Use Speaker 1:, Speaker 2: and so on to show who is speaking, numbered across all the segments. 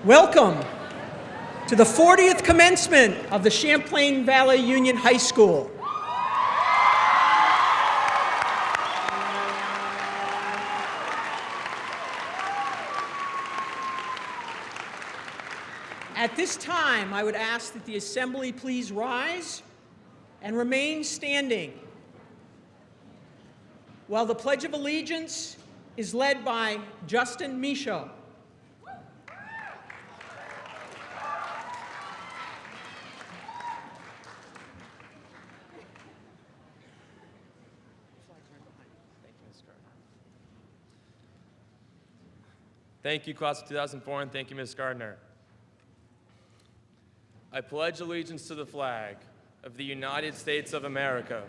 Speaker 1: Welcome to the 40th commencement of the Champlain Valley Union High School. At this time, I would ask that the assembly please rise and remain standing while the Pledge of Allegiance is led by Justin Michaud.
Speaker 2: Thank you, Class of 2004, and thank you, Ms. Gardner. I pledge allegiance to the flag of the United States of America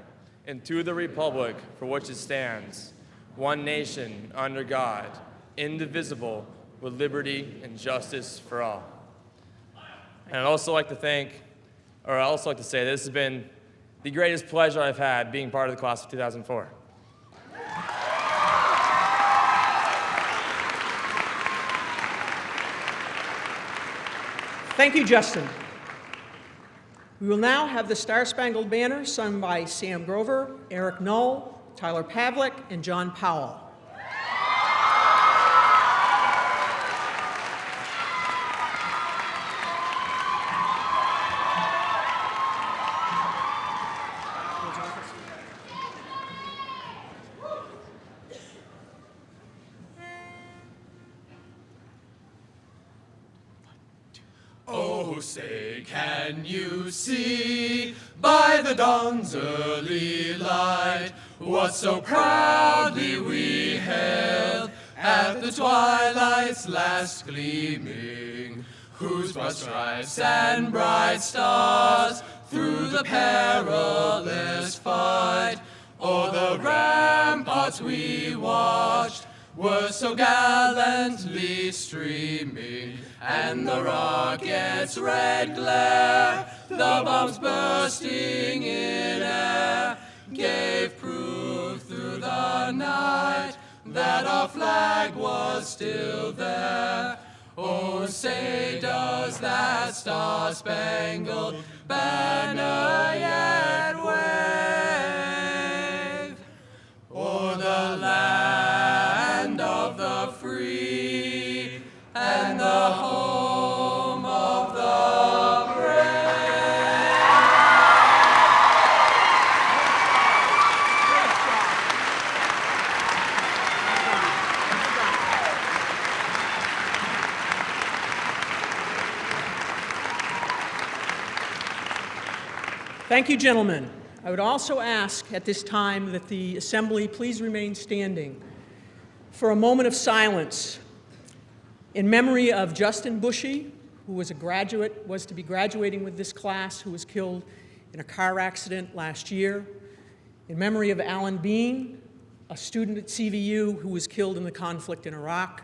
Speaker 2: and to the republic for which it stands, one nation, under God, indivisible, with liberty and justice for all. And I'd also like to say this has been the greatest pleasure I've had being part of the Class of 2004.
Speaker 1: Thank you, Justin. We will now have the Star-Spangled Banner sung by Sam Grover, Eric Knoll, Tyler Pavlik, and John Powell.
Speaker 3: Oh, say, can you see by the dawn's early light what so proudly we hailed at the twilight's last gleaming, whose broad stripes and bright stars through the perilous fight o'er the ramparts we watched were so gallantly streaming, and the rocket's red glare, the bombs bursting in air, gave proof through the night that our flag was still there. Oh, say, does that star-spangled banner yet wave o'er the land of the free and the home of the brave?
Speaker 1: Thank you, gentlemen. I would also ask at this time that the assembly please remain standing for a moment of silence in memory of Justin Bushy, who was to be graduating with this class, who was killed in a car accident last year, in memory of Alan Bean, a student at CVU who was killed in the conflict in Iraq,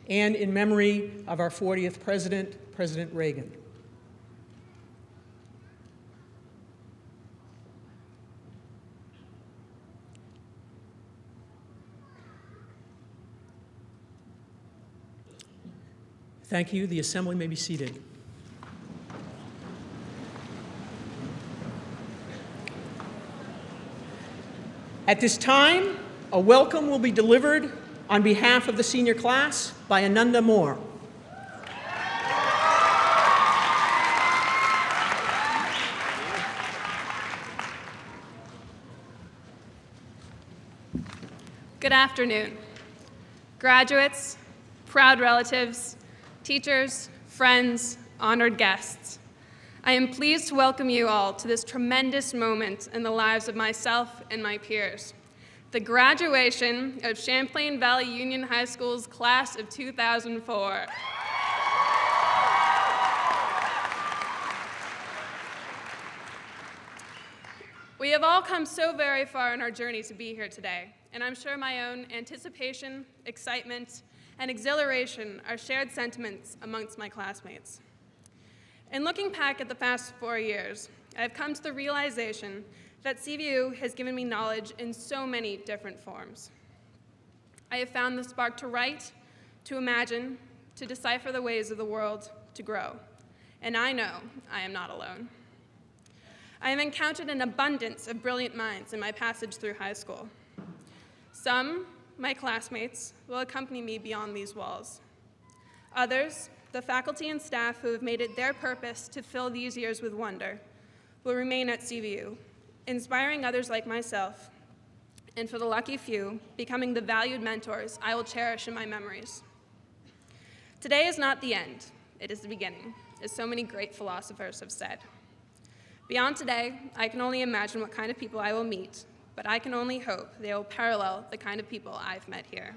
Speaker 1: and in memory of our 40th president, President Reagan. Thank you. The assembly may be seated. At this time, a welcome will be delivered on behalf of the senior class by Ananda Moore.
Speaker 4: Good afternoon. Graduates, proud relatives, teachers, friends, honored guests. I am pleased to welcome you all to this tremendous moment in the lives of myself and my peers, the graduation of Champlain Valley Union High School's class of 2004. We have all come so very far in our journey to be here today, and I'm sure my own anticipation, excitement, and exhilaration are shared sentiments amongst my classmates. In looking back at the past 4 years, I have come to the realization that CVU has given me knowledge in so many different forms. I have found the spark to write, to imagine, to decipher the ways of the world, to grow. And I know I am not alone. I have encountered an abundance of brilliant minds in my passage through high school. Some, my classmates, will accompany me beyond these walls. Others, the faculty and staff who have made it their purpose to fill these years with wonder, will remain at CVU, inspiring others like myself, and for the lucky few, becoming the valued mentors I will cherish in my memories. Today is not the end, it is the beginning, as so many great philosophers have said. Beyond today, I can only imagine what kind of people I will meet, but I can only hope they will parallel the kind of people I've met here.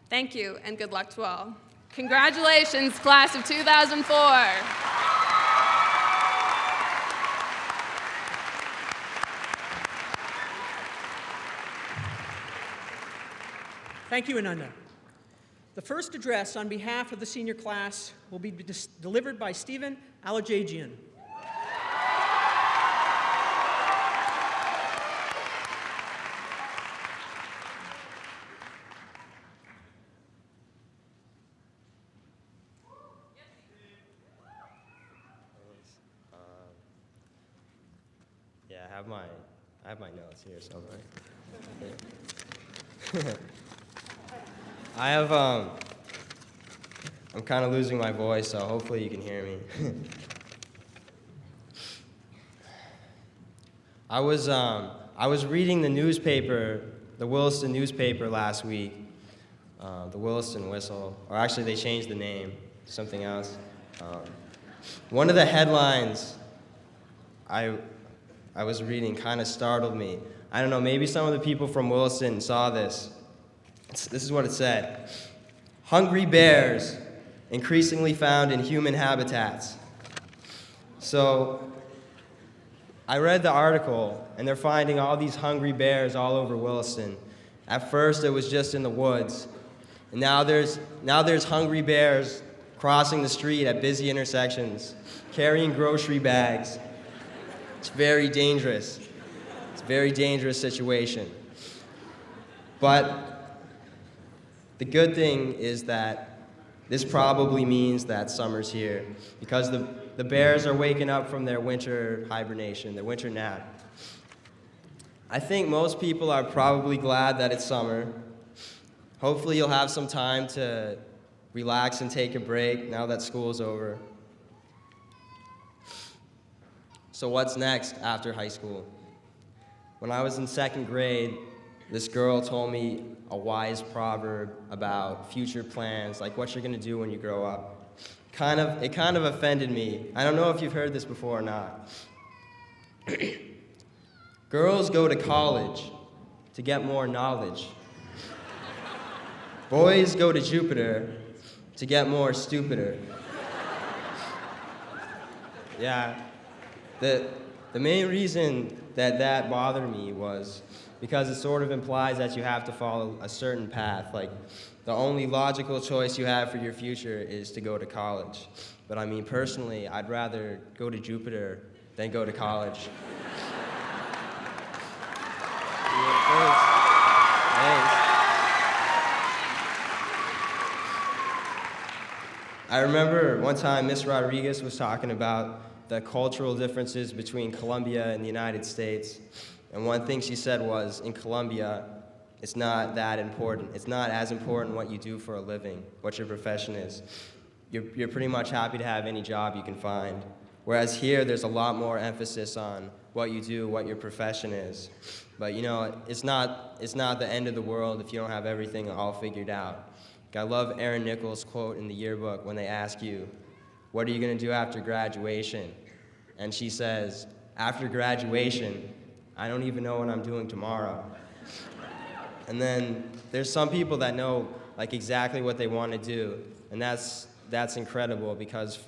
Speaker 4: Thank you, and good luck to all. Congratulations, class of 2004.
Speaker 1: Thank you, Ananda. The first address on behalf of the senior class will be delivered by Stephen Alajagian.
Speaker 5: Yeah, I have my notes here somewhere. I'm kind of losing my voice, so hopefully you can hear me. I was reading the newspaper, the Williston newspaper last week, the Williston Whistle, or actually they changed the name to something else. One of the headlines I was reading kind of startled me. I don't know, maybe some of the people from Williston saw this. This is what it said. Hungry bears increasingly found in human habitats. So I read the article, and they're finding all these hungry bears all over Williston. At first, it was just in the woods. And now there's hungry bears crossing the street at busy intersections, carrying grocery bags. It's very dangerous. It's a very dangerous situation. But the good thing is that this probably means that summer's here, because the bears are waking up from their winter hibernation, their winter nap. I think most people are probably glad that it's summer. Hopefully you'll have some time to relax and take a break now that school's over. So what's next after high school? When I was in second grade, this girl told me a wise proverb about future plans, like what you're gonna do when you grow up. It kind of offended me. I don't know if you've heard this before or not. Girls go to college to get more knowledge. Boys go to Jupiter to get more stupider. Yeah, the main reason that bothered me was because it sort of implies that you have to follow a certain path. Like, the only logical choice you have for your future is to go to college. But I mean, personally, I'd rather go to Jupiter than go to college. Thanks. I remember one time Miss Rodriguez was talking about the cultural differences between Colombia and the United States. And one thing she said was, in Colombia, it's not that important. It's not as important what you do for a living, what your profession is. You're pretty much happy to have any job you can find. Whereas here, there's a lot more emphasis on what you do, what your profession is. But you know, it's not the end of the world if you don't have everything all figured out. I love Aaron Nichols' quote in the yearbook when they ask you, what are you gonna do after graduation? And she says, after graduation, I don't even know what I'm doing tomorrow. And then there's some people that know like exactly what they want to do, and that's incredible, because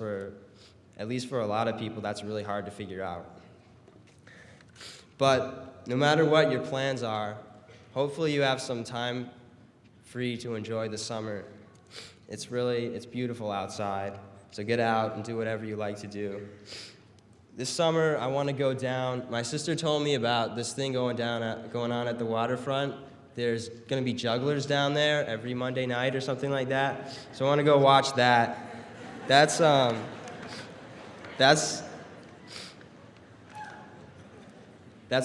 Speaker 5: at least for a lot of people, that's really hard to figure out. But no matter what your plans are, hopefully you have some time free to enjoy the summer. It's beautiful outside, so get out and do whatever you like to do. This summer, I want to go down. My sister told me about this thing going on at the waterfront there's going to be jugglers down there every Monday night or something like that. So I want to go watch that. That's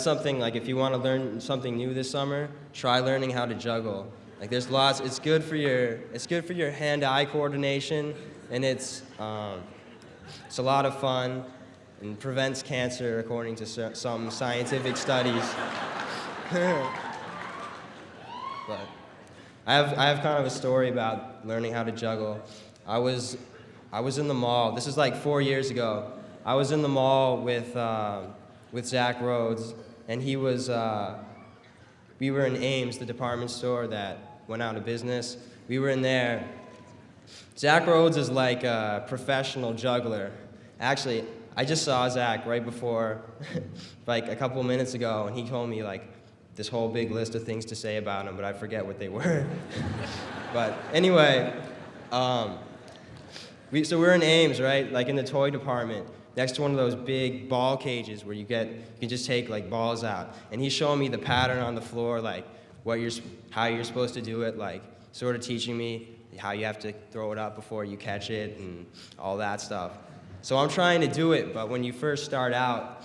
Speaker 5: something, like, if you want to learn something new this summer, try learning how to juggle. Like, there's lots. It's good for your hand-eye coordination, and it's a lot of fun and prevents cancer according to some scientific studies. But I have kind of a story about learning how to juggle. I was in the mall. This is like 4 years ago. I was in the mall with Zach Rhodes, and he was. We were in Ames, the department store that went out of business. We were in there. Zach Rhodes is like a professional juggler. Actually, I just saw Zach right before, like a couple minutes ago, and he told me like this whole big list of things to say about him, but I forget what they were. But anyway, so we're in Ames, right? Like in the toy department, next to one of those big ball cages where you can just take like balls out. And he's showing me the pattern on the floor, like how you're supposed to do it, like sort of teaching me how you have to throw it up before you catch it and all that stuff. So I'm trying to do it, but when you first start out,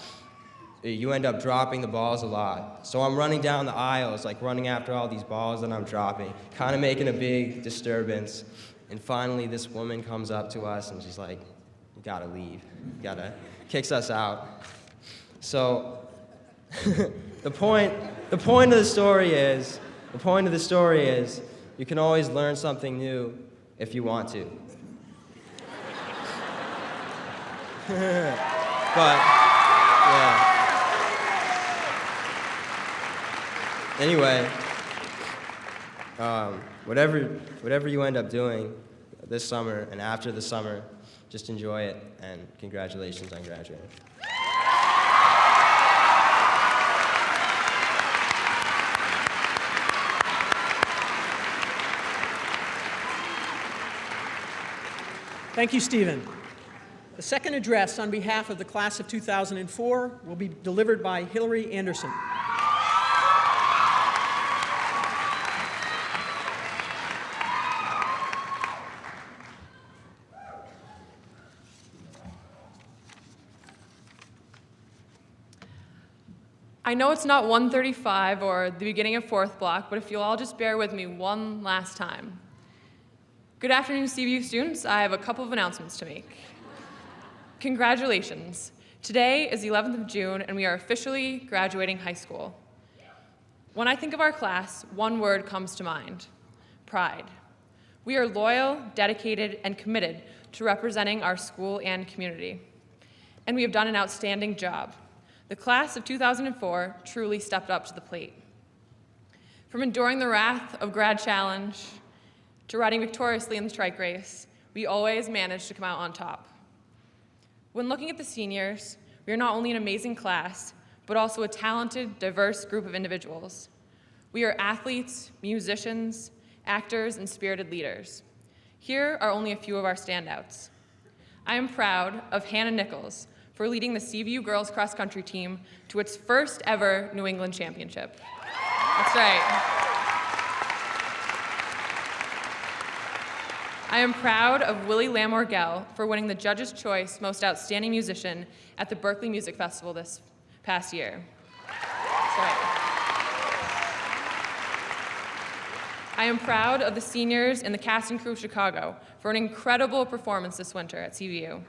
Speaker 5: you end up dropping the balls a lot. So I'm running down the aisles, like running after all these balls that I'm dropping, kind of making a big disturbance. And finally, this woman comes up to us and she's like, "You gotta leave. Kicks us out." So the point of the story is, you can always learn something new if you want to. But yeah. Anyway, whatever you end up doing this summer and after the summer, just enjoy it, and congratulations on graduating.
Speaker 1: Thank you, Stephen. The second address on behalf of the class of 2004 will be delivered by Hillary Anderson.
Speaker 6: I know it's not 1:35 or the beginning of fourth block, but if you'll all just bear with me one last time. Good afternoon, CVU students. I have a couple of announcements to make. Congratulations. Today is the 11th of June, and we are officially graduating high school. When I think of our class, one word comes to mind: pride. We are loyal, dedicated, and committed to representing our school and community. And we have done an outstanding job. The class of 2004 truly stepped up to the plate. From enduring the wrath of Grad Challenge to riding victoriously in the trike race, we always managed to come out on top. When looking at the seniors, we are not only an amazing class, but also a talented, diverse group of individuals. We are athletes, musicians, actors, and spirited leaders. Here are only a few of our standouts. I am proud of Hannah Nichols for leading the CVU girls cross country team to its first ever New England championship. That's right. I am proud of Willie Lamorgel for winning the Judge's Choice Most Outstanding Musician at the Berkeley Music Festival this past year. That's right. I am proud of the seniors in the cast and crew of Chicago for an incredible performance this winter at CVU.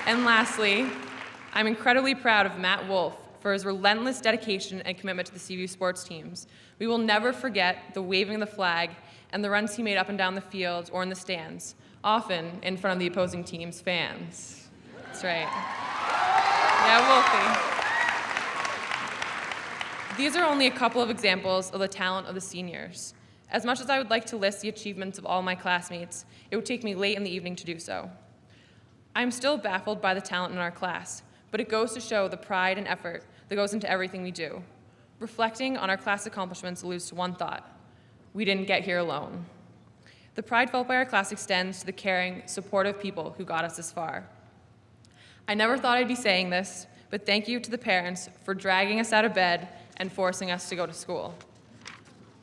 Speaker 6: And lastly, I'm incredibly proud of Matt Wolf for his relentless dedication and commitment to the CVU sports teams. We will never forget the waving of the flag and the runs he made up and down the field or in the stands, often in front of the opposing team's fans. That's right. Yeah, Wolfie. These are only a couple of examples of the talent of the seniors. As much as I would like to list the achievements of all my classmates, it would take me late in the evening to do so. I'm still baffled by the talent in our class, but it goes to show the pride and effort that goes into everything we do. Reflecting on our class accomplishments alludes to one thought: we didn't get here alone. The pride felt by our class extends to the caring, supportive people who got us this far. I never thought I'd be saying this, but thank you to the parents for dragging us out of bed and forcing us to go to school.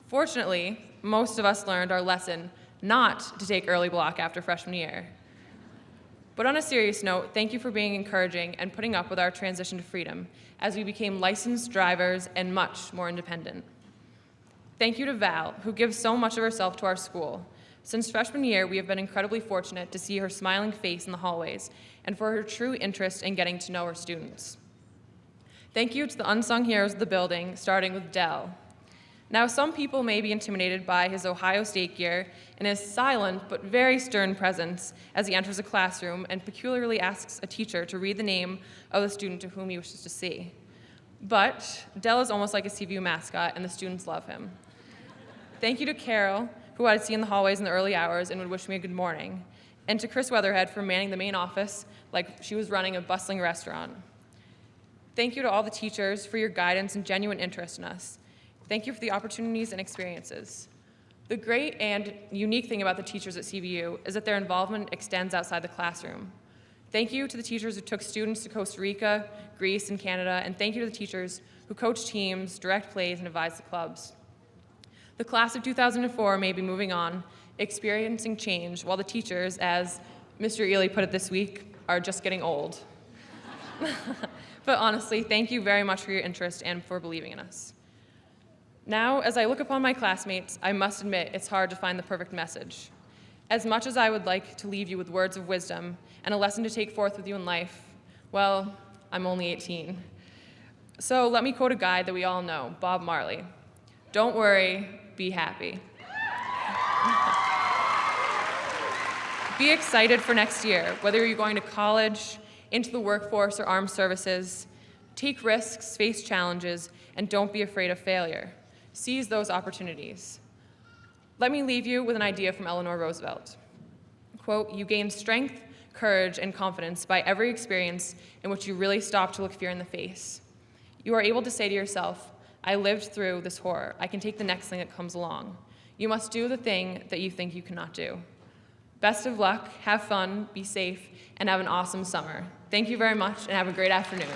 Speaker 6: Fortunately, most of us learned our lesson not to take early block after freshman year. But on a serious note, thank you for being encouraging and putting up with our transition to freedom as we became licensed drivers and much more independent. Thank you to Val, who gives so much of herself to our school. Since freshman year, we have been incredibly fortunate to see her smiling face in the hallways and for her true interest in getting to know her students. Thank you to the unsung heroes of the building, starting with Dell. Now, some people may be intimidated by his Ohio State gear and his silent but very stern presence as he enters a classroom and peculiarly asks a teacher to read the name of the student to whom he wishes to see. But Dell is almost like a CVU mascot, and the students love him. Thank you to Carol, who I'd see in the hallways in the early hours and would wish me a good morning, and to Chris Weatherhead for manning the main office like she was running a bustling restaurant. Thank you to all the teachers for your guidance and genuine interest in us. Thank you for the opportunities and experiences. The great and unique thing about the teachers at CVU is that their involvement extends outside the classroom. Thank you to the teachers who took students to Costa Rica, Greece, and Canada, and thank you to the teachers who coach teams, direct plays, and advise the clubs. The class of 2004 may be moving on, experiencing change, while the teachers, as Mr. Ely put it this week, are just getting old. But honestly, thank you very much for your interest and for believing in us. Now, as I look upon my classmates, I must admit it's hard to find the perfect message. As much as I would like to leave you with words of wisdom and a lesson to take forth with you in life, well, I'm only 18. So let me quote a guy that we all know, Bob Marley. Don't worry, be happy. Be excited for next year, whether you're going to college, into the workforce, or armed services. Take risks, face challenges, and don't be afraid of failure. Seize those opportunities. Let me leave you with an idea from Eleanor Roosevelt. Quote, "You gain strength, courage, and confidence by every experience in which you really stop to look fear in the face. You are able to say to yourself, I lived through this horror. I can take the next thing that comes along. You must do the thing that you think you cannot do." Best of luck, have fun, be safe, and have an awesome summer. Thank you very much, and have a great afternoon.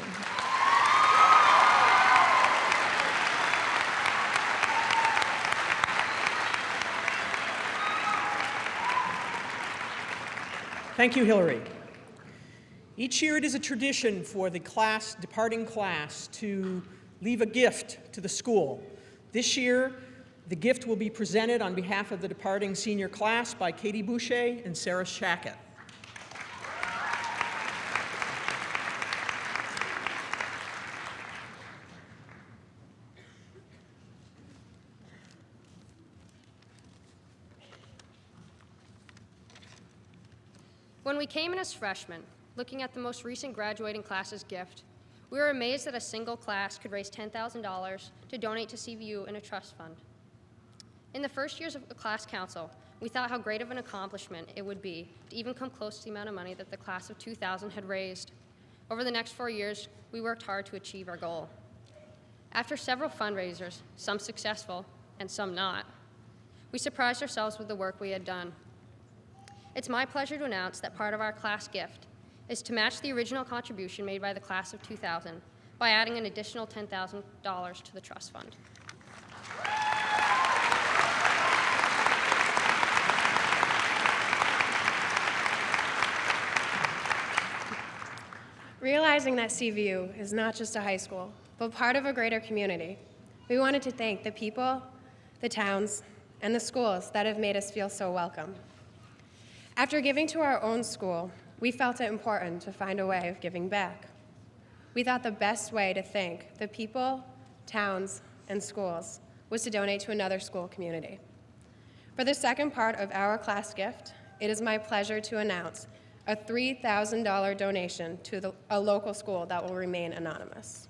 Speaker 1: Thank you, Hillary. Each year it is a tradition for the departing class to leave a gift to the school. This year, the gift will be presented on behalf of the departing senior class by Katie Boucher and Sarah Shackett.
Speaker 7: When we came in as freshmen, looking at the most recent graduating class's gift, we were amazed that a single class could raise $10,000 to donate to CVU in a trust fund. In the first years of the class council, we thought how great of an accomplishment it would be to even come close to the amount of money that the class of 2000 had raised. Over the next 4 years, we worked hard to achieve our goal. After several fundraisers, some successful and some not, we surprised ourselves with the work we had done. It's my pleasure to announce that part of our class gift is to match the original contribution made by the class of 2000 by adding an additional $10,000 to the trust fund.
Speaker 8: Realizing that CVU is not just a high school, but part of a greater community, we wanted to thank the people, the towns, and the schools that have made us feel so welcome. After giving to our own school, we felt it important to find a way of giving back. We thought the best way to thank the people, towns, and schools was to donate to another school community. For the second part of our class gift, it is my pleasure to announce a $3,000 donation to a local school that will remain anonymous.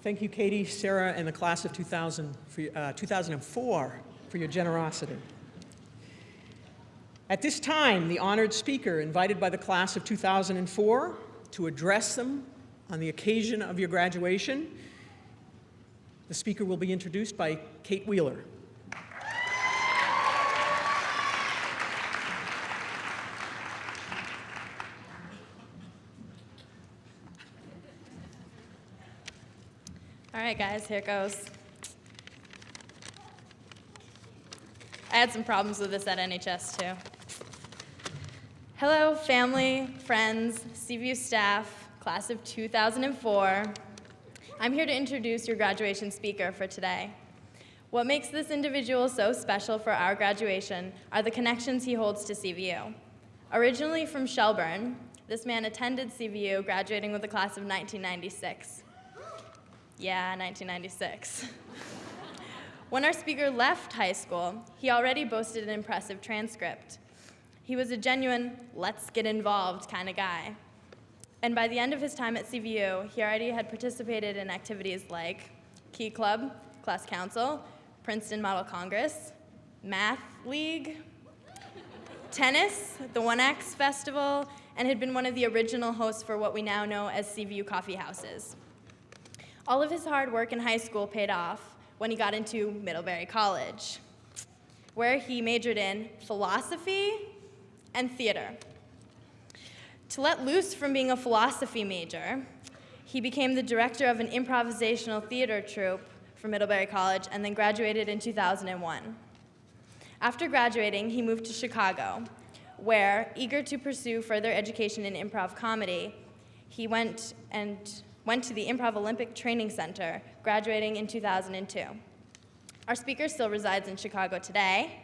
Speaker 1: Thank you, Katie, Sarah, and the class of 2004 for your generosity. At this time, the honored speaker invited by the class of 2004 to address them on the occasion of your graduation, the speaker will be introduced by Kate Wheeler.
Speaker 9: right, guys, here it goes. I had some problems with this at NHS, too. Hello, family, friends, CVU staff, class of 2004. I'm here to introduce your graduation speaker for today. What makes this individual so special for our graduation are the connections he holds to CVU. Originally from Shelburne, this man attended CVU, graduating with the class of 1996. Yeah, 1996. When our speaker left high school, he already boasted an impressive transcript. He was a genuine, let's get involved kind of guy. And by the end of his time at CVU, he already had participated in activities like Key Club, Class Council, Princeton Model Congress, Math League, tennis, the 1X Festival, and had been one of the original hosts for what we now know as CVU coffee houses. All of his hard work in high school paid off when he got into Middlebury College, where he majored in philosophy and theater. To let loose from being a philosophy major, he became the director of an improvisational theater troupe for Middlebury College and then graduated in 2001. After graduating, he moved to Chicago, where, eager to pursue further education in improv comedy, he went to the Improv Olympic Training Center, graduating in 2002. Our speaker still resides in Chicago today,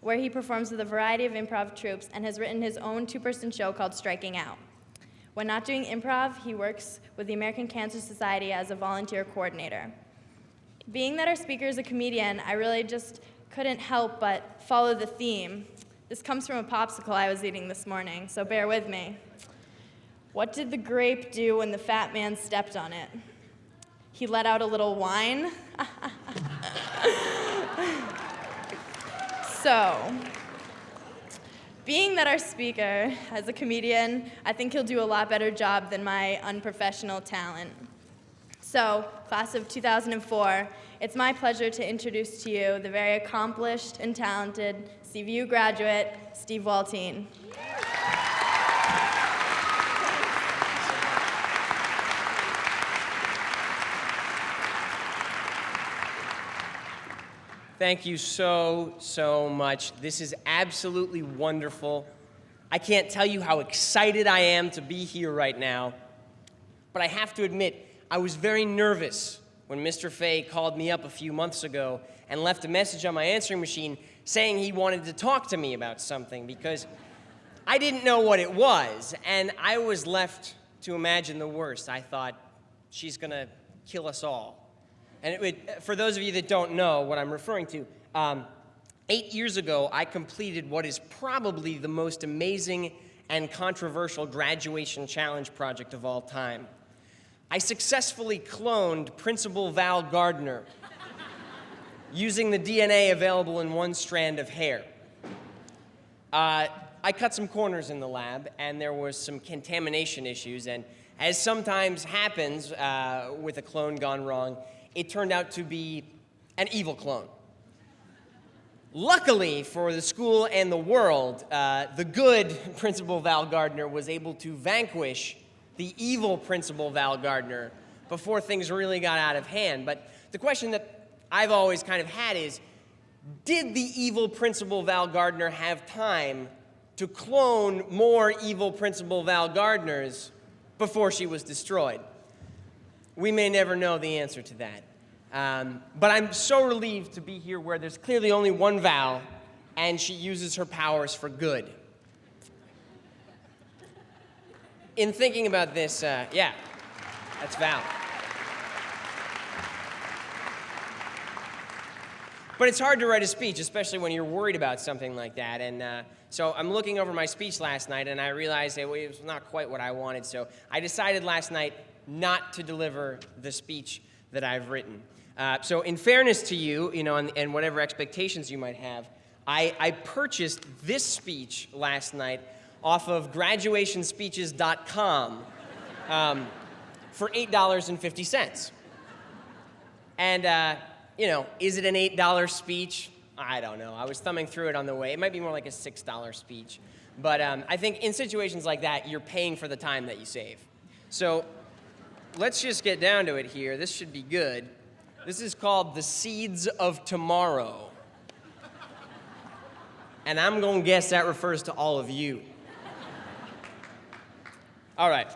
Speaker 9: where he performs with a variety of improv troupes and has written his own two-person show called Striking Out. When not doing improv, he works with the American Cancer Society as a volunteer coordinator. Being that our speaker is a comedian, I really just couldn't help but follow the theme. This comes from a popsicle I was eating this morning, so bear with me. What did the grape do when the fat man stepped on it? He let out a little whine. So, being that our speaker is a comedian, I think he'll do a lot better job than my unprofessional talent. So, class of 2004, it's my pleasure to introduce to you the very accomplished and talented CVU graduate, Steve Waltine.
Speaker 10: Thank you so much. This is absolutely wonderful. I can't tell you how excited I am to be here right now, but I have to admit, I was very nervous when Mr. Fay called me up a few months ago and left a message on my answering machine saying he wanted to talk to me about something because I didn't know what it was, and I was left to imagine the worst. I thought, she's gonna kill us all. And for those of you that don't know what I'm referring to, 8 years ago, I completed what is probably the most amazing and controversial graduation challenge project of all time. I successfully cloned Principal Val Gardner using the DNA available in one strand of hair. I cut some corners in the lab, and there was some contamination issues, and as sometimes happens with a clone gone wrong, it turned out to be an evil clone. Luckily for the school and the world, the good Principal Val Gardner was able to vanquish the evil Principal Val Gardner before things really got out of hand. But the question that I've always kind of had is, did the evil Principal Val Gardner have time to clone more evil Principal Val Gardners before she was destroyed? We may never know the answer to that. But I'm so relieved to be here where there's clearly only one Val, and she uses her powers for good. In thinking about this, yeah, that's Val. But it's hard to write a speech, especially when you're worried about something like that. And so I'm looking over my speech last night, and I realized that it was not quite what I wanted. So I decided last night not to deliver the speech that I've written. So in fairness to you, and whatever expectations you might have, I purchased this speech last night off of graduationspeeches.com for $8.50. And, is it an $8 speech? I don't know. I was thumbing through it on the way. It might be more like a $6 speech. But I think in situations like that, you're paying for the time that you save. So let's just get down to it here. This should be good. This is called The Seeds of Tomorrow. And I'm going to guess that refers to all of you. All right.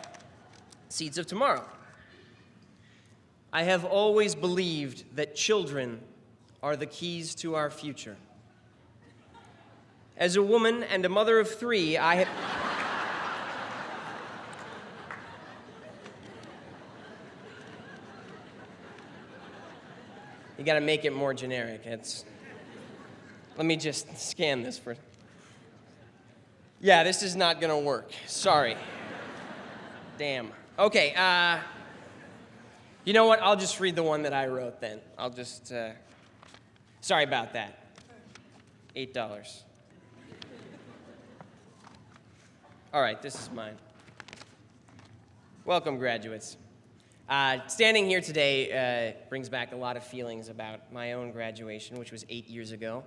Speaker 10: Seeds of Tomorrow. I have always believed that children are the keys to our future. As a woman and a mother of 3, I have... You gotta make it more generic. Let me just scan this for... Yeah, this is not gonna work. Sorry. Damn. Okay, you know what? I'll just read the one that I wrote then. I'll just, sorry about that. $8. All right, this is mine. Welcome, graduates. Standing here today brings back a lot of feelings about my own graduation, which was 8 years ago.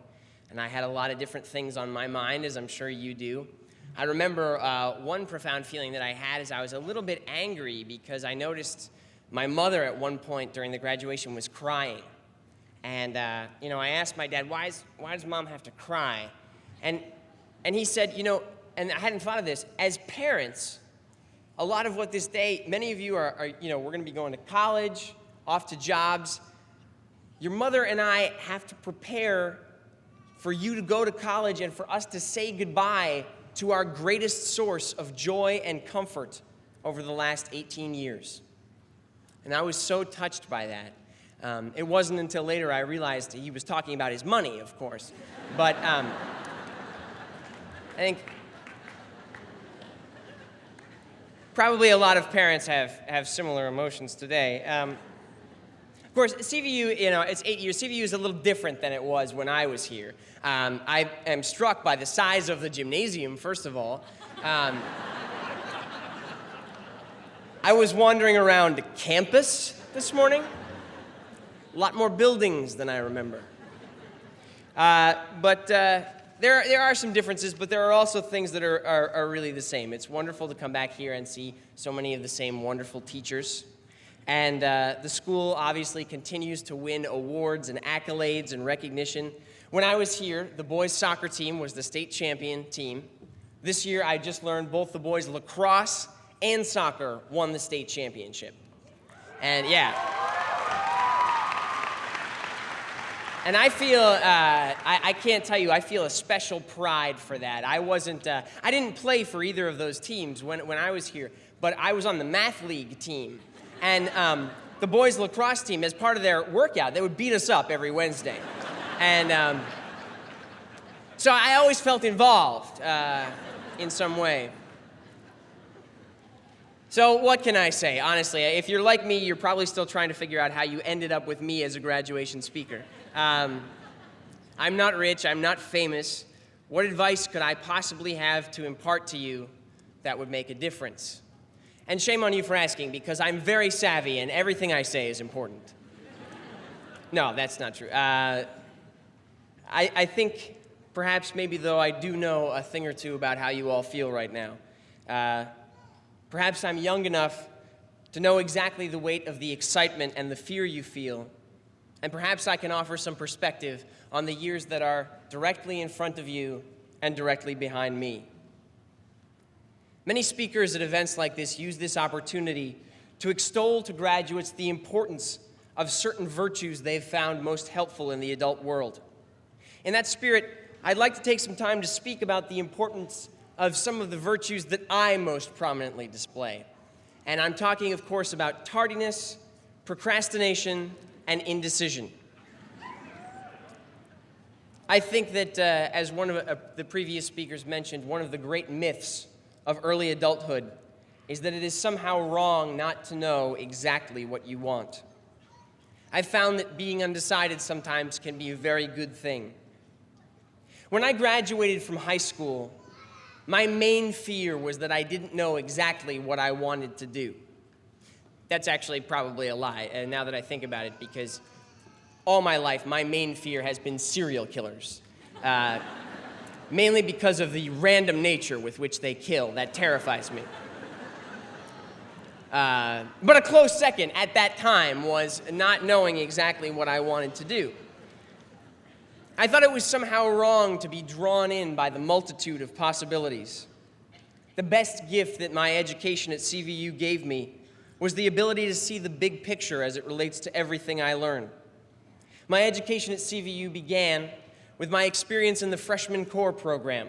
Speaker 10: And I had a lot of different things on my mind, as I'm sure you do. I remember one profound feeling that I had is I was a little bit angry because I noticed my mother at one point during the graduation was crying. And, I asked my dad, why does Mom have to cry? And he said, and I hadn't thought of this, as parents, a lot of what this day, many of you are we're going to be going to college, off to jobs. Your mother and I have to prepare for you to go to college and for us to say goodbye to our greatest source of joy and comfort over the last 18 years. And I was so touched by that. It wasn't until later I realized he was talking about his money, of course. But I think probably a lot of parents have similar emotions today. Of course, CVU, it's 8 years. CVU is a little different than it was when I was here. I am struck by the size of the gymnasium, first of all. I was wandering around campus this morning. A lot more buildings than I remember. But there are some differences, but there are also things that are really the same. It's wonderful to come back here and see so many of the same wonderful teachers. And the school obviously continues to win awards and accolades and recognition. When I was here, the boys' soccer team was the state champion team. This year, I just learned both the boys' lacrosse and soccer won the state championship. And yeah. And I feel, I can't tell you, I feel a special pride for that. I didn't play for either of those teams when I was here, but I was on the math league team. And the boys' lacrosse team, as part of their workout, they would beat us up every Wednesday. And so I always felt involved in some way. So what can I say? Honestly, if you're like me, you're probably still trying to figure out how you ended up with me as a graduation speaker. I'm not rich, I'm not famous. What advice could I possibly have to impart to you that would make a difference? And shame on you for asking, because I'm very savvy and everything I say is important. No, that's not true. I think perhaps maybe though I do know a thing or two about how you all feel right now. Perhaps I'm young enough to know exactly the weight of the excitement and the fear you feel, and perhaps I can offer some perspective on the years that are directly in front of you and directly behind me. Many speakers at events like this use this opportunity to extol to graduates the importance of certain virtues they've found most helpful in the adult world. In that spirit, I'd like to take some time to speak about the importance of some of the virtues that I most prominently display. And I'm talking, of course, about tardiness, procrastination, and indecision. I think that, as one of the previous speakers mentioned, one of the great myths of early adulthood is that it is somehow wrong not to know exactly what you want. I've found that being undecided sometimes can be a very good thing. When I graduated from high school, my main fear was that I didn't know exactly what I wanted to do. That's actually probably a lie, now that I think about it, because all my life, my main fear has been serial killers. Mainly because of the random nature with which they kill. That terrifies me. But a close second at that time was not knowing exactly what I wanted to do. I thought it was somehow wrong to be drawn in by the multitude of possibilities. The best gift that my education at CVU gave me was the ability to see the big picture as it relates to everything I learned. My education at CVU began with my experience in the freshman core program.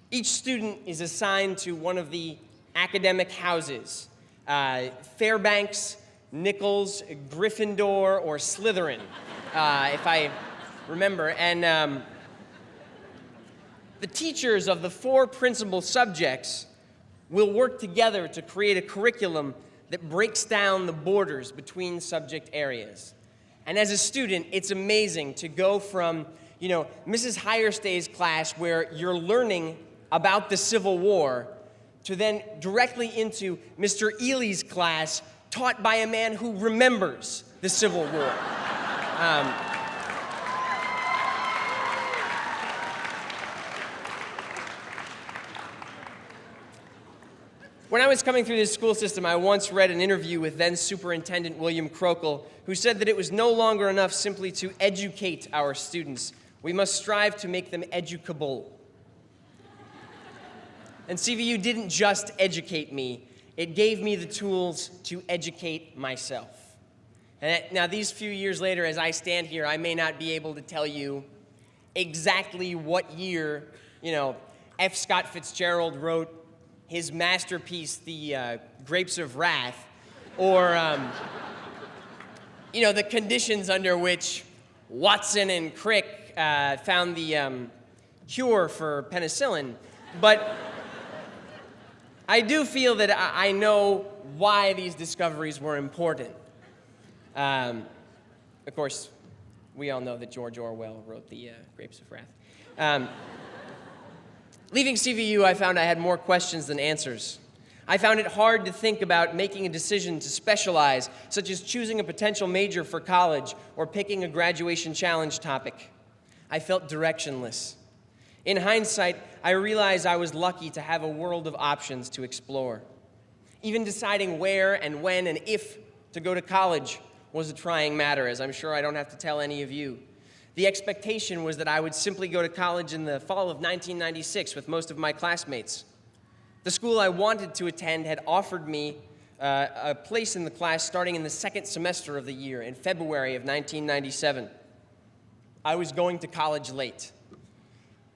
Speaker 10: Each student is assigned to one of the academic houses, Fairbanks, Nichols, Gryffindor, or Slytherin, if I remember. And the teachers of the 4 principal subjects will work together to create a curriculum that breaks down the borders between subject areas. And as a student, it's amazing to go from, Mrs. Hierstay's class where you're learning about the Civil War to then directly into Mr. Ely's class taught by a man who remembers the Civil War. When I was coming through this school system, I once read an interview with then Superintendent William Krokel, who said that it was no longer enough simply to educate our students. We must strive to make them educable. And CVU didn't just educate me, it gave me the tools to educate myself. And now, these few years later, as I stand here, I may not be able to tell you exactly what year, F. Scott Fitzgerald wrote his masterpiece, The Grapes of Wrath, or, the conditions under which Watson and Crick found the cure for penicillin. But I do feel that I know why these discoveries were important. Of course, we all know that George Orwell wrote The Grapes of Wrath. Leaving CVU, I found I had more questions than answers. I found it hard to think about making a decision to specialize, such as choosing a potential major for college or picking a graduation challenge topic. I felt directionless. In hindsight, I realized I was lucky to have a world of options to explore. Even deciding where and when and if to go to college was a trying matter, as I'm sure I don't have to tell any of you. The expectation was that I would simply go to college in the fall of 1996 with most of my classmates. The school I wanted to attend had offered me a place in the class starting in the second semester of the year in February of 1997. I was going to college late.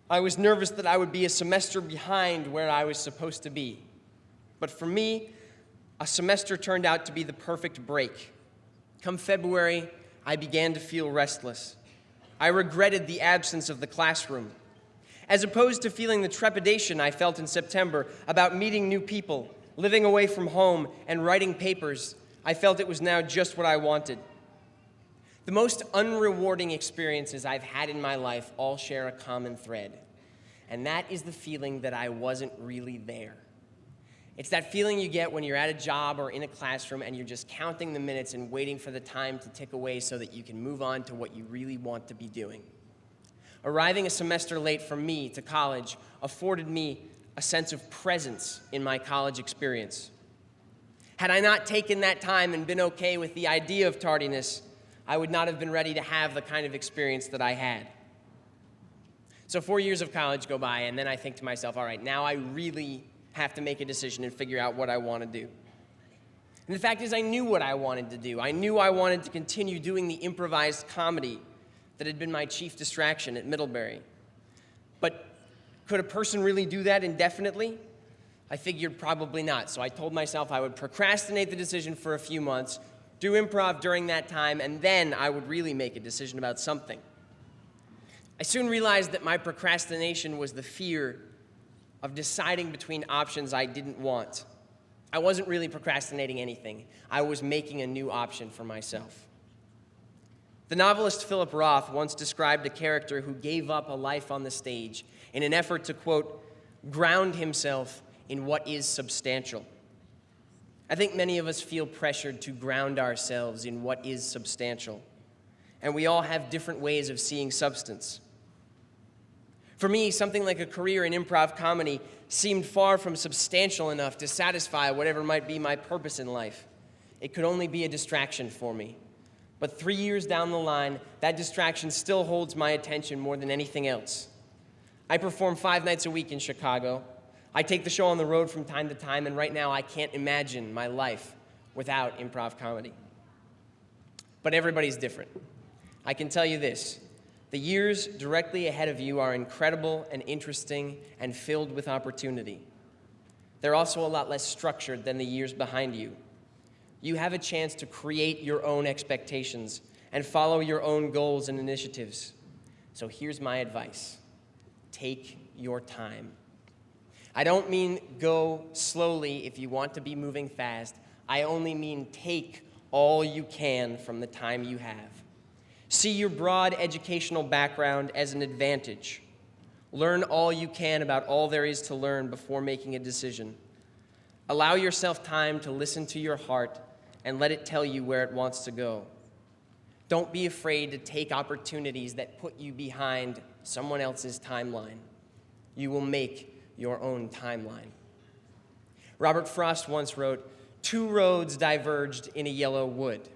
Speaker 10: I was nervous that I would be a semester behind where I was supposed to be. But for me, a semester turned out to be the perfect break. Come February, I began to feel restless. I regretted the absence of the classroom. As opposed to feeling the trepidation I felt in September about meeting new people, living away from home, and writing papers, I felt it was now just what I wanted. The most unrewarding experiences I've had in my life all share a common thread, and that is the feeling that I wasn't really there. It's that feeling you get when you're at a job or in a classroom and you're just counting the minutes and waiting for the time to tick away so that you can move on to what you really want to be doing. Arriving a semester late for me to college afforded me a sense of presence in my college experience. Had I not taken that time and been okay with the idea of tardiness, I would not have been ready to have the kind of experience that I had. So 4 years of college go by, and then I think to myself, all right, now I really have to make a decision and figure out what I want to do. And the fact is, I knew what I wanted to do. I knew I wanted to continue doing the improvised comedy that had been my chief distraction at Middlebury. But could a person really do that indefinitely? I figured probably not, so I told myself I would procrastinate the decision for a few months, do improv during that time, and then I would really make a decision about something. I soon realized that my procrastination was the fear of deciding between options I didn't want. I wasn't really procrastinating anything. I was making a new option for myself. The novelist Philip Roth once described a character who gave up a life on the stage in an effort to, quote, ground himself in what is substantial. I think many of us feel pressured to ground ourselves in what is substantial, and we all have different ways of seeing substance. For me, something like a career in improv comedy seemed far from substantial enough to satisfy whatever might be my purpose in life. It could only be a distraction for me. But 3 years down the line, that distraction still holds my attention more than anything else. I perform 5 nights a week in Chicago. I take the show on the road from time to time, and right now I can't imagine my life without improv comedy. But everybody's different. I can tell you this. The years directly ahead of you are incredible and interesting and filled with opportunity. They're also a lot less structured than the years behind you. You have a chance to create your own expectations and follow your own goals and initiatives. So here's my advice. Take your time. I don't mean go slowly if you want to be moving fast. I only mean take all you can from the time you have. See your broad educational background as an advantage. Learn all you can about all there is to learn before making a decision. Allow yourself time to listen to your heart and let it tell you where it wants to go. Don't be afraid to take opportunities that put you behind someone else's timeline. You will make your own timeline. Robert Frost once wrote, "Two roads diverged in a yellow wood."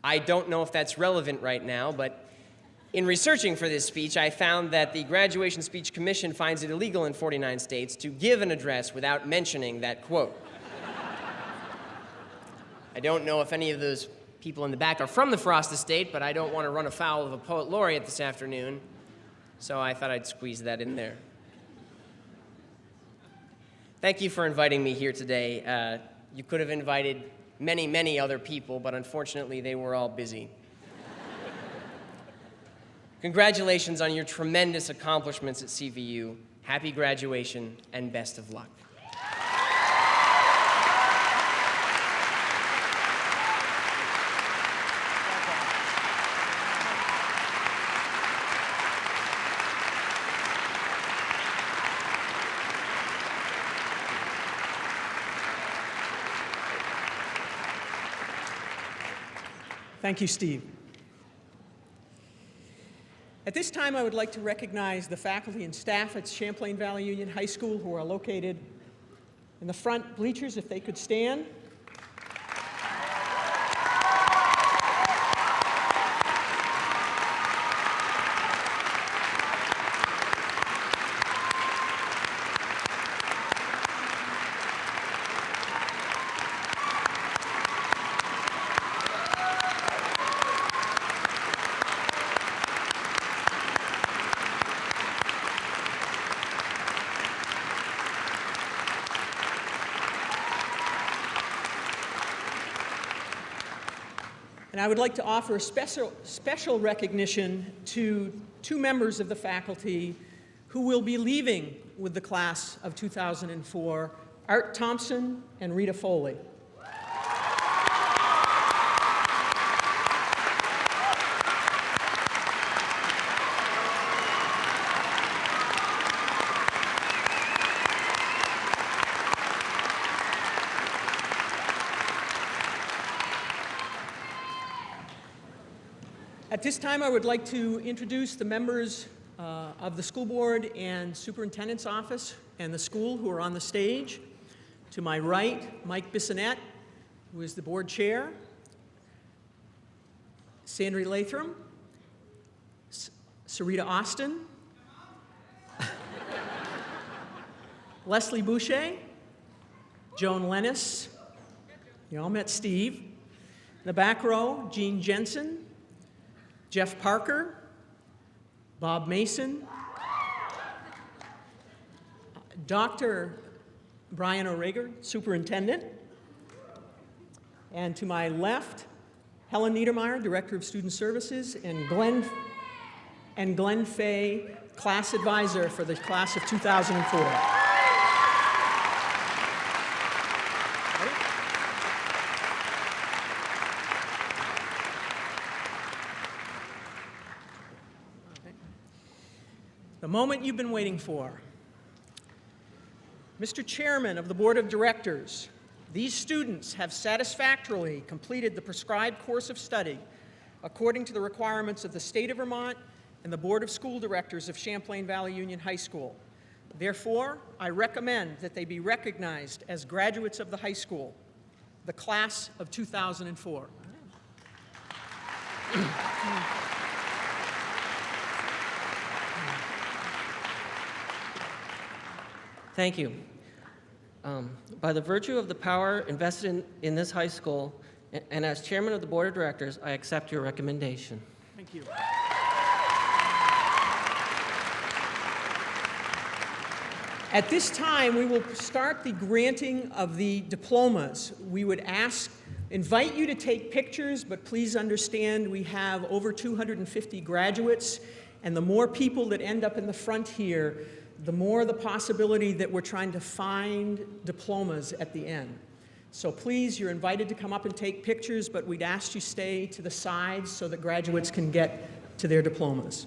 Speaker 10: I don't know if that's relevant right now, but in researching for this speech, I found that the Graduation Speech Commission finds it illegal in 49 states to give an address without mentioning that quote. I don't know if any of those people in the back are from the Frost estate, but I don't want to run afoul of a poet laureate this afternoon, so I thought I'd squeeze that in there. Thank you for inviting me here today. You could have invited many, many other people, but unfortunately they were all busy. Congratulations on your tremendous accomplishments at CVU. Happy graduation and best of luck.
Speaker 1: Thank you, Steve. At this time, I would like to recognize the faculty and staff at Champlain Valley Union High School who are located in the front bleachers, if they could stand. And I would like to offer a special recognition to 2 members of the faculty who will be leaving with the class of 2004, Art Thompson and Rita Foley. At this time, I would like to introduce the members of the school board and superintendent's office and the school who are on the stage. To my right, Mike Bissonette, who is the board chair, Sandra Latham, Sarita Austin, Leslie Boucher, Joan Lennis, you all met Steve. In the back row, Jean Jensen, Jeff Parker, Bob Mason, Dr. Brian O'Regan, superintendent, and to my left, Helen Niedermeyer, director of student services, and Glenn Fay, class advisor for the class of 2004. The moment you've been waiting for. Mr. Chairman of the Board of Directors, these students have satisfactorily completed the prescribed course of study according to the requirements of the state of Vermont and the Board of School Directors of Champlain Valley Union High School. Therefore, I recommend that they be recognized as graduates of the high school, the class of 2004.
Speaker 11: Thank you. By the virtue of the power invested in this high school, and as chairman of the board of directors, I accept your recommendation.
Speaker 1: Thank you. At this time, we will start the granting of the diplomas. We would invite you to take pictures, but please understand we have over 250 graduates, and the more people that end up in the front here, the more the possibility that we're trying to find diplomas at the end. So please, you're invited to come up and take pictures, but we'd ask you stay to the sides so that graduates can get to their diplomas.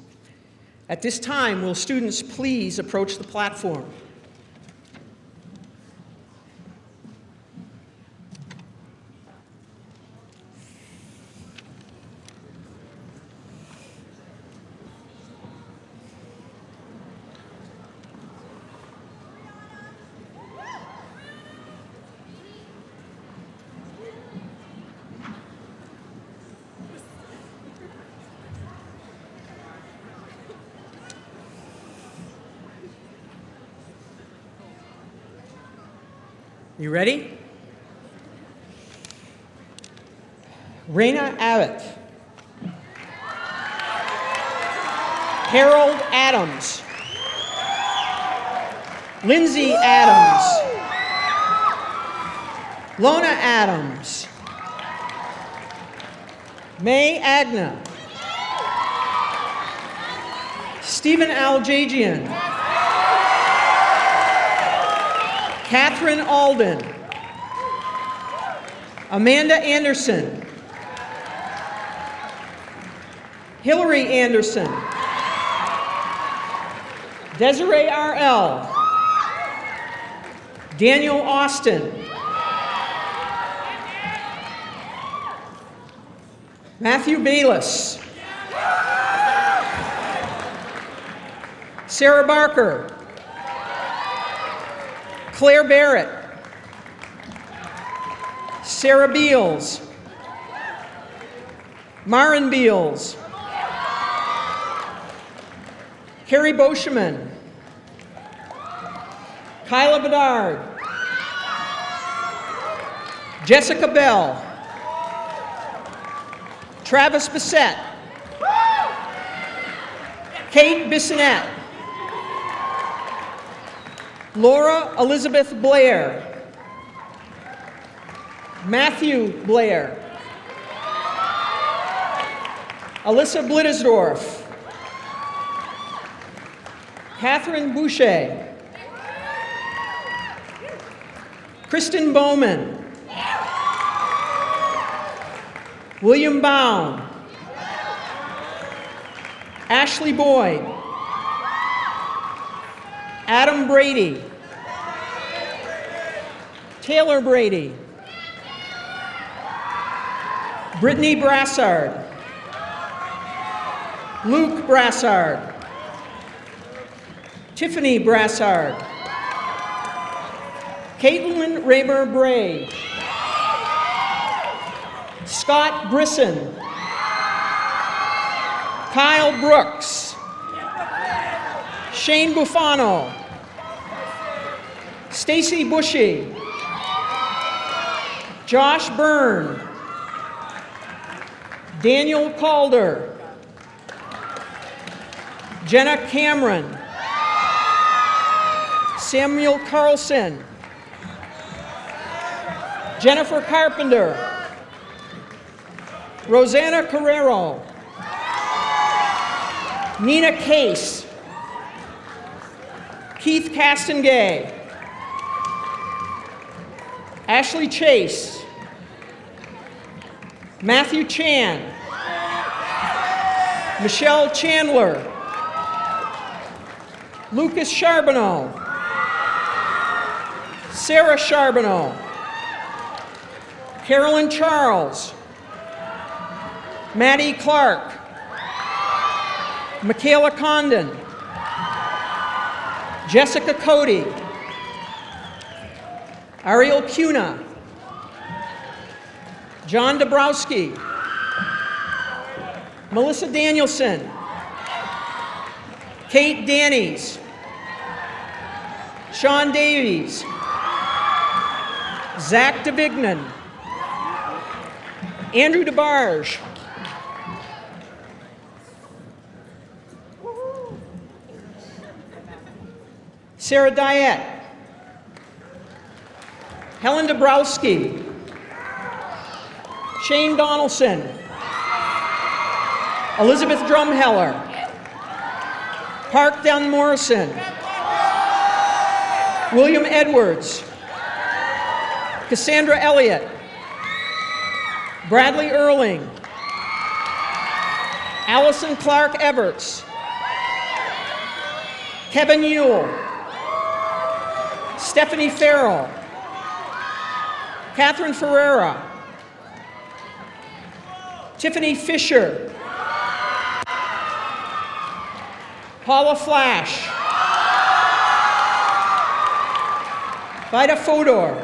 Speaker 1: At this time, will students please approach the platform? You ready? Raina Abbott. Harold Adams. Lindsay Adams. Lona Adams. May Agna. Stephen Aljagian. Catherine Alden. Amanda Anderson. Hillary Anderson. Desiree R.L. Daniel Austin. Matthew Bayless. Sarah Barker. Claire Barrett. Sarah Beals. Marin Beals. Carrie Boscheman. Kyla Bedard. Jessica Bell. Travis Bissett. Kate Bissonette. Laura Elizabeth Blair. Matthew Blair. Alyssa Blittersdorf. Catherine Boucher. Kristen Bowman. William Baum. Ashley Boyd. Adam Brady. Taylor Brady. Brittany Brassard. Luke Brassard. Tiffany Brassard. Caitlin Raymer Bray. Scott Brisson. Kyle Brooks. Shane Bufano. Stacy Bushy. Josh Byrne. Daniel Calder. Jenna Cameron. Samuel Carlson. Jennifer Carpenter. Rosanna Carrero. Nina Case. Keith Castengay. Ashley Chase. Matthew Chan. Michelle Chandler. Lucas Charbonneau. Sarah Charbonneau. Carolyn Charles. Maddie Clark. Michaela Condon, Jessica Cody, Ariel Cuna, John Dabrowski, Melissa Danielson, Kate Dannies, Sean Davies, Zach DeVignan, Andrew DeBarge, Sarah Diet, Helen Dabrowski, Shane Donaldson, Elizabeth Drumheller, Park Dunn Morrison, William Edwards, Cassandra Elliott, Bradley Erling, Allison Clark Everts, Kevin Yule, Stephanie Farrell, Catherine Ferreira, Tiffany Fisher, Paula Flash, Vida Fodor,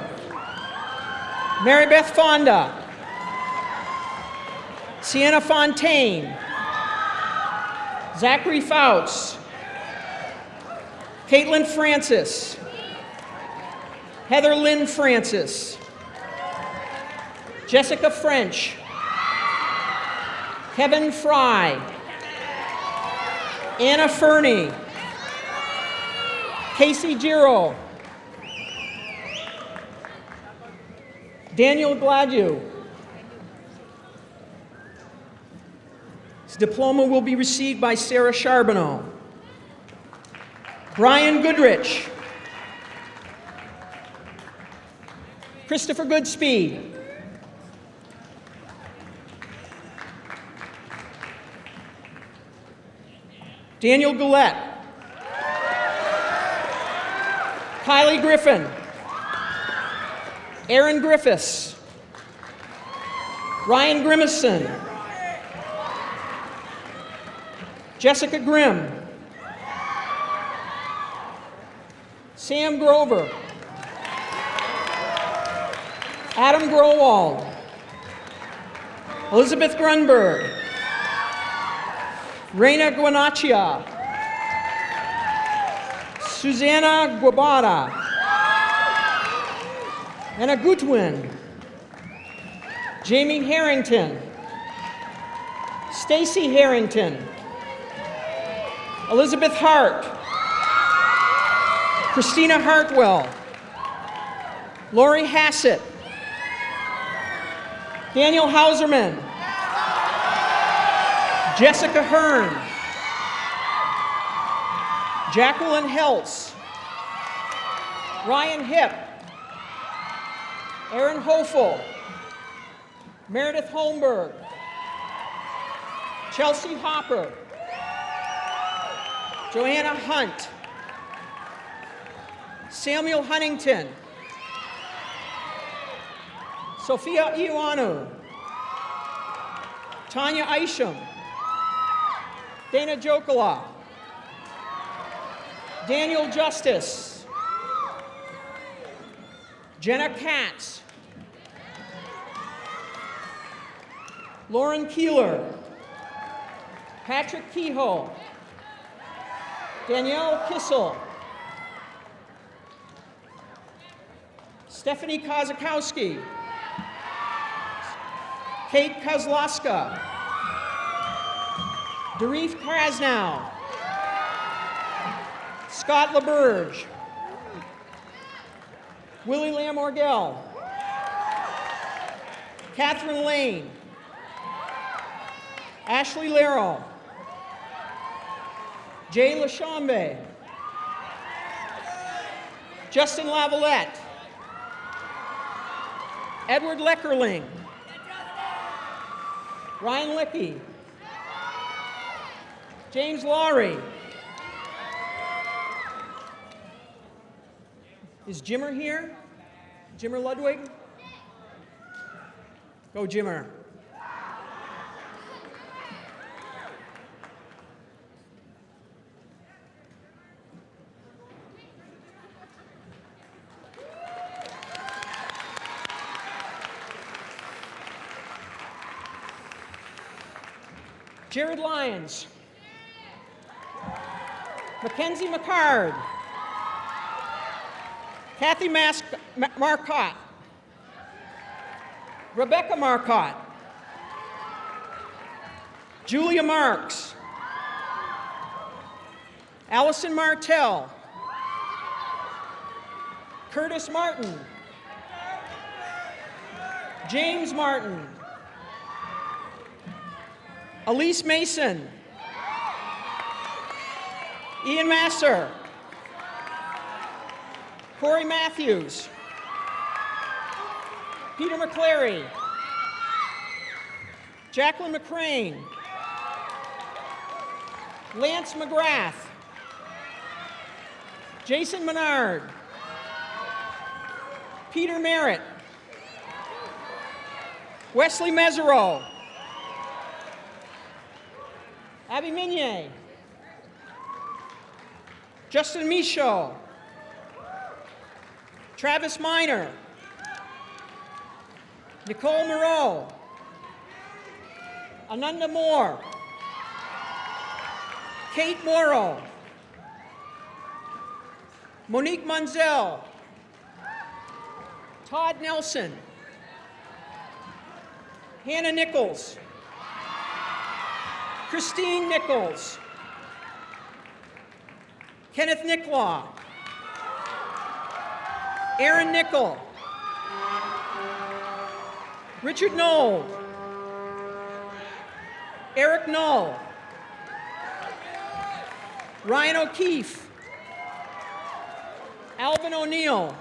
Speaker 1: Mary Beth Fonda, Sienna Fontaine, Zachary Fouts, Caitlin Francis, Heather Lynn Francis, Jessica French, Kevin Fry, Anna Fernie, Casey Giro, Daniel Gladue. His diploma will be received by Sarah Charbonneau. Brian Goodrich, Christopher Goodspeed, Daniel Gillette, Kylie Griffin, Aaron Griffiths, Ryan Grimison, Jessica Grimm, Sam Grover, Adam Growald, Elizabeth Grunberg, Reina Guanaccia, Susanna Guabata, Anna Gutwin, Jamie Harrington, Stacy Harrington, Elizabeth Hart, Christina Hartwell, Lori Hassett, Daniel Hauserman, Jessica Hearn, Jacqueline Heltz, Ryan Hipp, Aaron Hofel, Meredith Holmberg, Chelsea Hopper, Joanna Hunt, Samuel Huntington, Sophia Iwanu, Tanya Isham, Dana Jokala, Daniel Justice, Jenna Katz, Lauren Keeler, Patrick Kehoe, Danielle Kissel, Stephanie Kozakowski, Kate Kozlowska, Darif Krasnow, Scott LaBerge, Willie Lamorgel, Catherine Lane, Ashley Lero, Jay Lachambe, Justin Lavalette, Edward Leckerling, Ryan Lickey, James Laurie. Is Jimmer here? Jimmer Ludwig? Go, Jimmer. Jared Lyons. Mackenzie McCard. Kathy Marcotte. Rebecca Marcotte. Julia Marks. Allison Martell. Curtis Martin. James Martin. Elise Mason. Ian Masser. Corey Matthews. Peter McClary. Jacqueline McCrane. Lance McGrath. Jason Menard. Peter Merritt. Wesley Mesereau. Abby Minier. Justin Michaud. Travis Miner. Nicole Moreau. Ananda Moore. Kate Morrow. Monique Munzel. Todd Nelson. Hannah Nichols. Christine Nichols. Kenneth Nicklaw. Aaron Nickel. Richard Knoll. Eric Knoll. Ryan O'Keefe. Alvin O'Neill.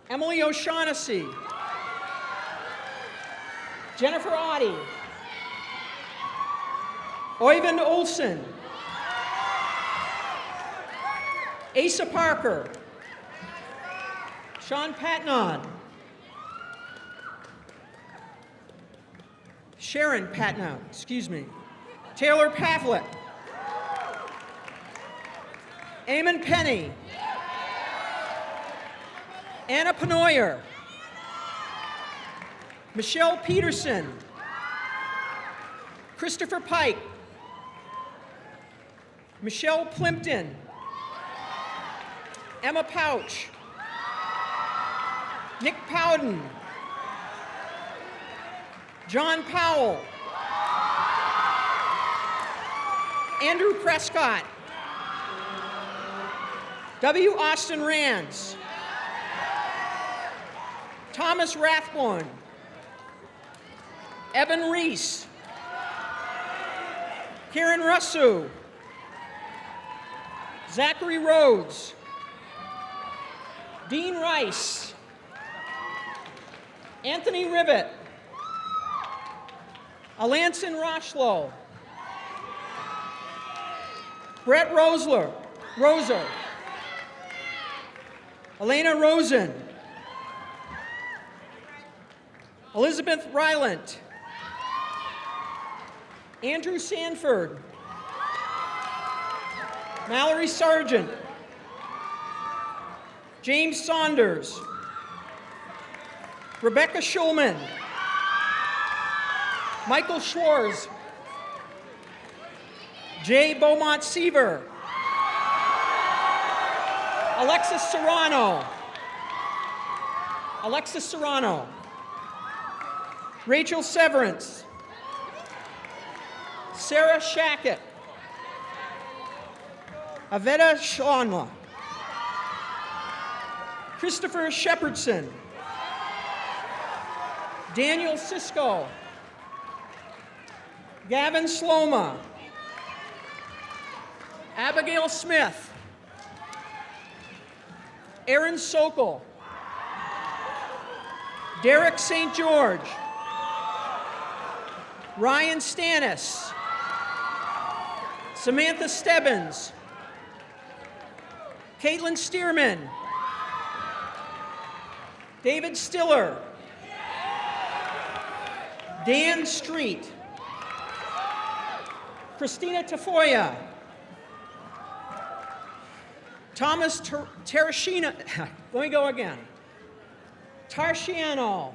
Speaker 1: Emily O'Shaughnessy. Jennifer Oddie. Oyvind Olsen. Asa Parker. Sean Patnon. Sharon Patnon, excuse me. Taylor Pavlik. Eamon Penny. Anna Penoyer. Michelle Peterson. Christopher Pike. Michelle Plimpton. Emma Pouch. Nick Powden. John Powell. Andrew Prescott. W. Austin Rands. Thomas Rathbone. Evan Reese. Karen Russu. Zachary Rhodes. Dean Rice. Anthony Rivet. Alanson Rochlow. Brett Roser. Elena Rosen. Elizabeth Rylant. Andrew Sanford. Mallory Sargent. James Saunders. Rebecca Schulman. Michael Schwartz. Jay Beaumont Seaver. Alexis Serrano. Rachel Severance. Sarah Shackett. Aveda Shanla. Christopher Shepherdson. Daniel Sisko. Gavin Sloma. Abigail Smith. Aaron Sokol. Derek St. George. Ryan Stannis. Samantha Stebbins. Caitlin Stearman. David Stiller. Dan Street. Christina Tafoya. Thomas Tarashino. Let me go again. Tarshiano.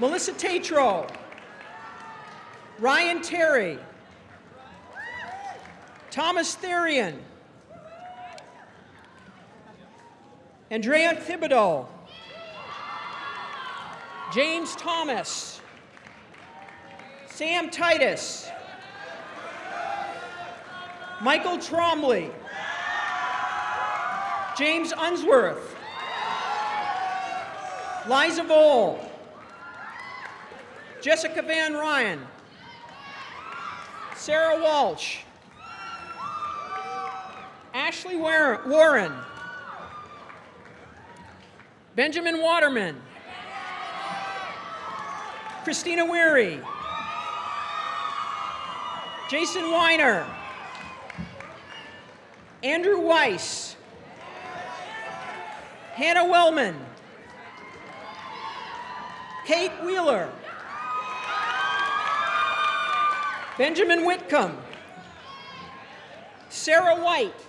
Speaker 1: Melissa Tatro, Ryan Terry, Thomas Therian, Andrea Thibodeau, James Thomas, Sam Titus, Michael Trombley, James Unsworth, Liza Vole, Jessica Van Ryan, Sarah Walsh, Ashley Warren, Benjamin Waterman, Christina Weary, Jason Weiner, Andrew Weiss, Hannah Wellman, Kate Wheeler, Benjamin Whitcomb, Sarah White,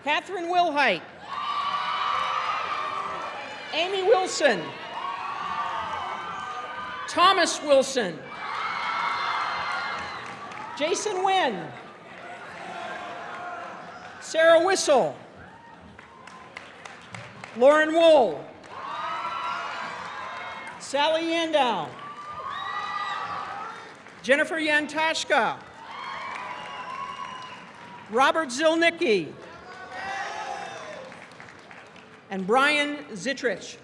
Speaker 1: Catherine Wilhite, Amy Wilson, Thomas Wilson, Jason Wynn, Sarah Whistle, Lauren Wool, Sally Yandow, Jennifer Yantashka, Robert Zilnicki, and Brian Zitrich.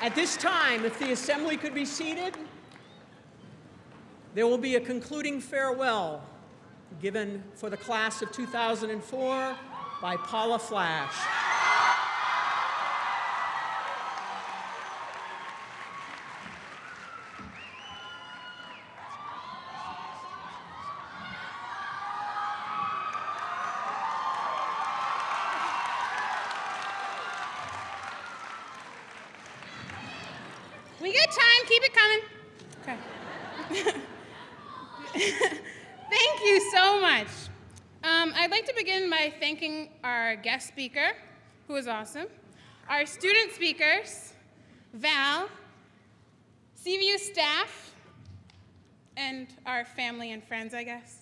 Speaker 1: At this time, if the assembly could be seated, there will be a concluding farewell given for the class of 2004 by Paula Flash.
Speaker 12: We got time, keep it coming. Okay. Thank you so much. I'd like to begin by thanking our guest speaker, who is awesome, our student speakers, Val, CVU staff, and our family and friends, I guess.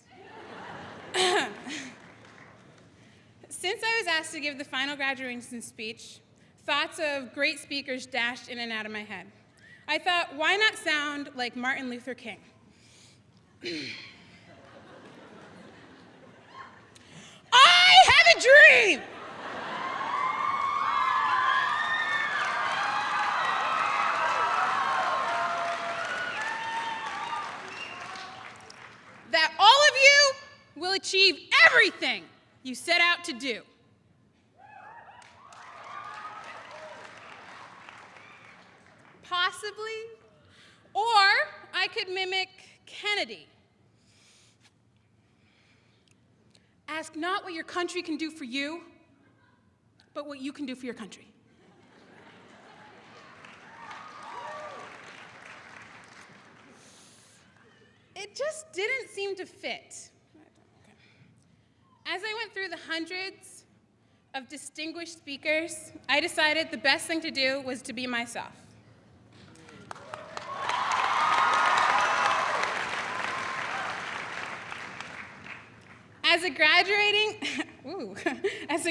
Speaker 12: Since I was asked to give the final graduation speech, thoughts of great speakers dashed in and out of my head. I thought, why not sound like Martin Luther King? I have a dream! That all of you will achieve everything you set out to do. Possibly. Or I could mimic Kennedy. Ask not what your country can do for you, but what you can do for your country. It just didn't seem to fit. As I went through the hundreds of distinguished speakers, I decided the best thing to do was to be myself. As a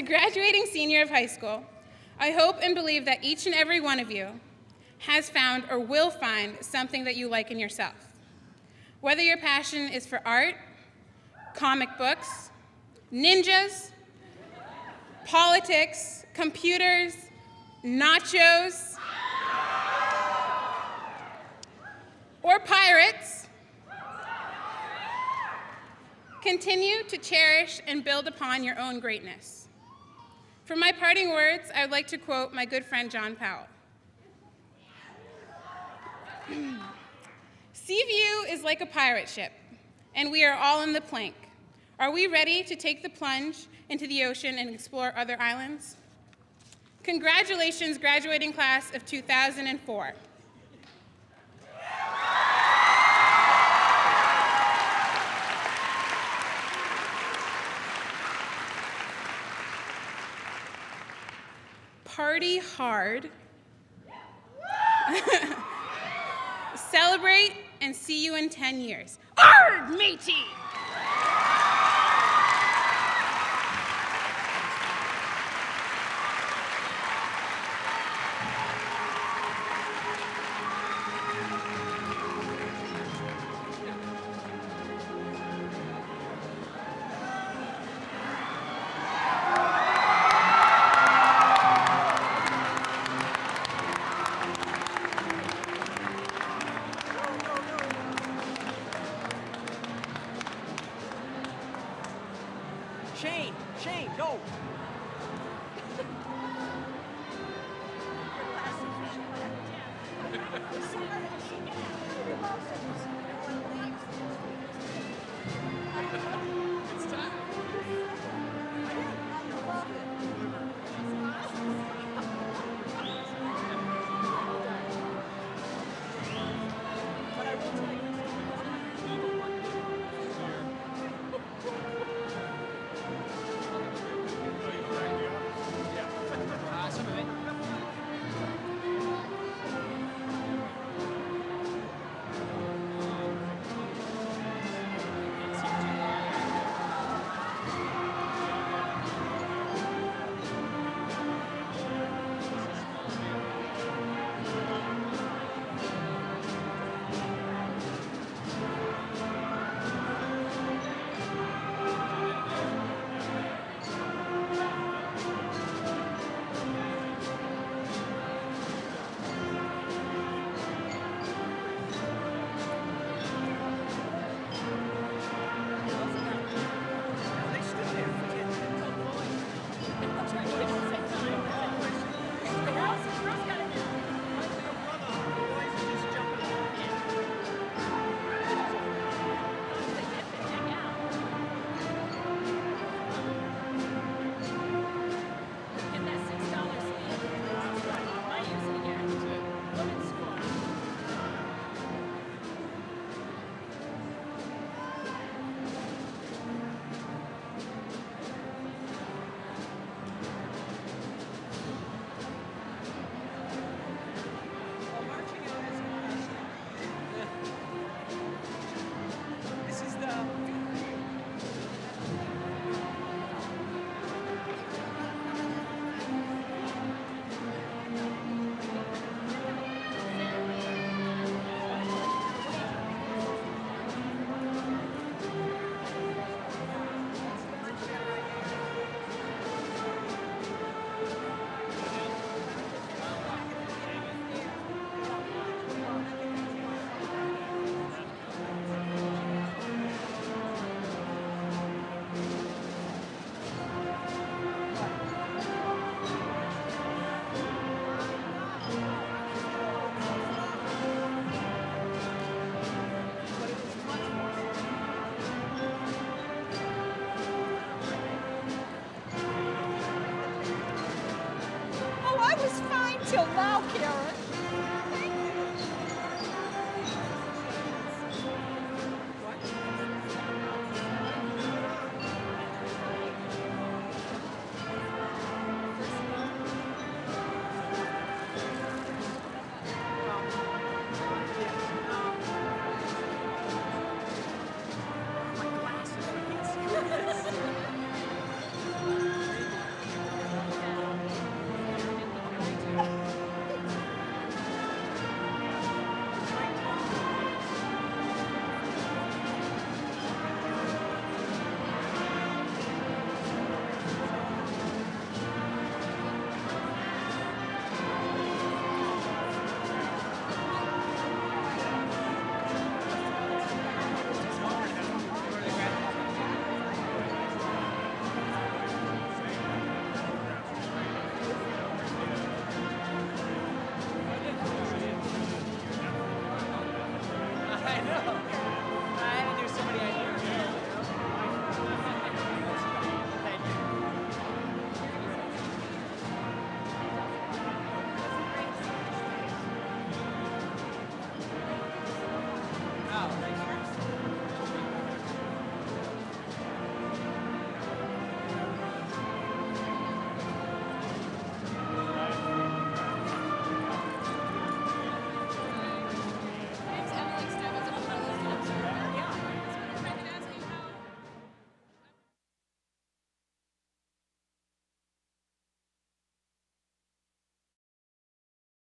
Speaker 12: graduating senior of high school, I hope and believe that each and every one of you has found or will find something that you like in yourself. Whether your passion is for art, comic books, ninjas, politics, computers, nachos, or pirates, continue to cherish and build upon your own greatness. For my parting words, I would like to quote my good friend John Powell. CVU is like a pirate ship, and we are all in the plank. Are we ready to take the plunge into the ocean and explore other islands? Congratulations, graduating class of 2004. Party hard. Celebrate and see you in 10 years. Arg, matey!
Speaker 1: Shane, go!
Speaker 13: Till now, Karen.